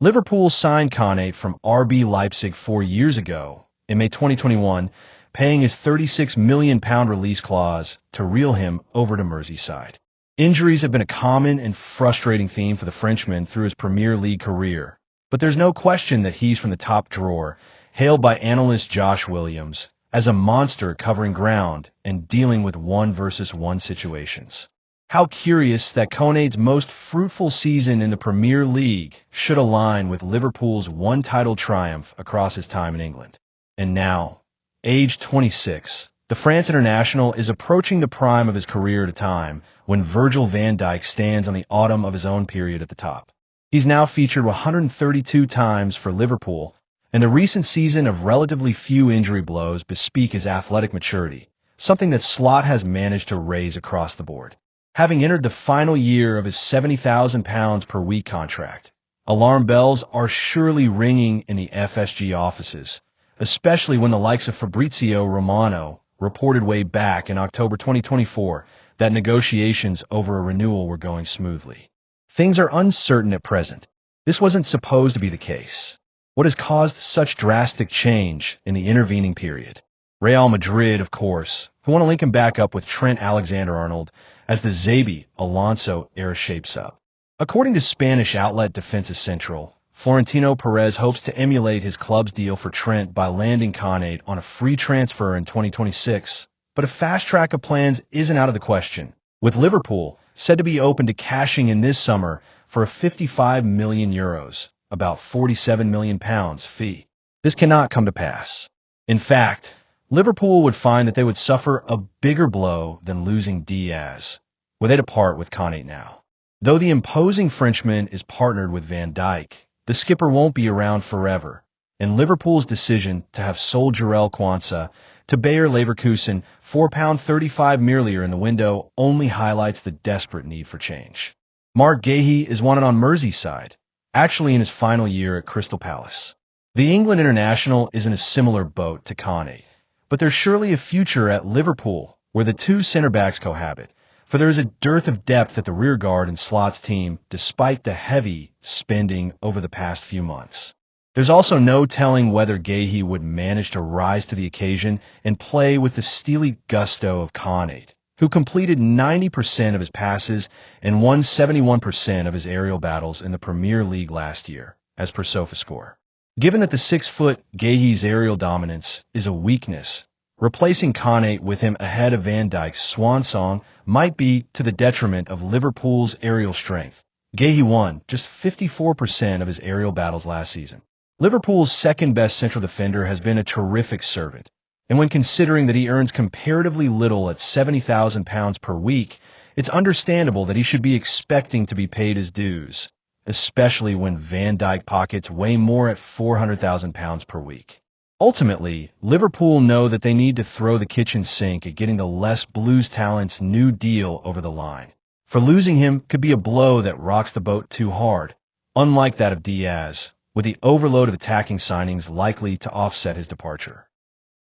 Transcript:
Liverpool signed Konate from RB Leipzig 4 years ago, in May 2021, paying his £36 million release clause to reel him over to Merseyside. Injuries have been a common and frustrating theme for the Frenchman through his Premier League career, but there's no question that he's from the top drawer, hailed by analyst Josh Williams as a monster covering ground and dealing with one-versus-one situations. How curious that Konate's most fruitful season in the Premier League should align with Liverpool's one-title triumph across his time in England. And now, age 26, the France international is approaching the prime of his career at a time when Virgil van Dijk stands on the autumn of his own period at the top. He's now featured 132 times for Liverpool, and a recent season of relatively few injury blows bespeak his athletic maturity, something that Slot has managed to raise across the board. Having entered the final year of his £70,000 per week contract, alarm bells are surely ringing in the FSG offices, especially when the likes of Fabrizio Romano reported way back in October 2024 that negotiations over a renewal were going smoothly. Things are uncertain at present. This wasn't supposed to be the case. What has caused such drastic change in the intervening period? Real Madrid, of course, who want to link him back up with Trent Alexander-Arnold as the Xabi Alonso era shapes up. According to Spanish outlet Defensa Central, Florentino Perez hopes to emulate his club's deal for Trent by landing Konate on a free transfer in 2026, but a fast track of plans isn't out of the question, with Liverpool said to be open to cashing in this summer for a €55 million, about £47 million fee. This cannot come to pass. In fact, Liverpool would find that they would suffer a bigger blow than losing Diaz, were they to part with Konate now. Though the imposing Frenchman is partnered with Van Dijk, the skipper won't be around forever, and Liverpool's decision to have sold Jarell Quansah to Bayer Leverkusen £4.35 million in the window only highlights the desperate need for change. Marc Guéhi is wanted on Merseyside, actually in his final year at Crystal Palace. The England international is in a similar boat to Konate, but there's surely a future at Liverpool where the two centre-backs cohabit, for there is a dearth of depth at the rearguard in Slot's team despite the heavy spending over the past few months. There's also no telling whether Guéhi would manage to rise to the occasion and play with the steely gusto of Konate, who completed 90% of his passes and won 71% of his aerial battles in the Premier League last year, as per SofaScore. Given that the 6-foot Guéhi's aerial dominance is a weakness, replacing Konate with him ahead of Van Dijk's swan song might be to the detriment of Liverpool's aerial strength. Guéhi won just 54% of his aerial battles last season. Liverpool's second-best central defender has been a terrific servant, and when considering that he earns comparatively little at £70,000 per week, it's understandable that he should be expecting to be paid his dues, especially when Van Dijk pockets way more at £400,000 per week. Ultimately, Liverpool know that they need to throw the kitchen sink at getting the Les Blues talent's new deal over the line, for losing him could be a blow that rocks the boat too hard, unlike that of Diaz, with the overload of attacking signings likely to offset his departure.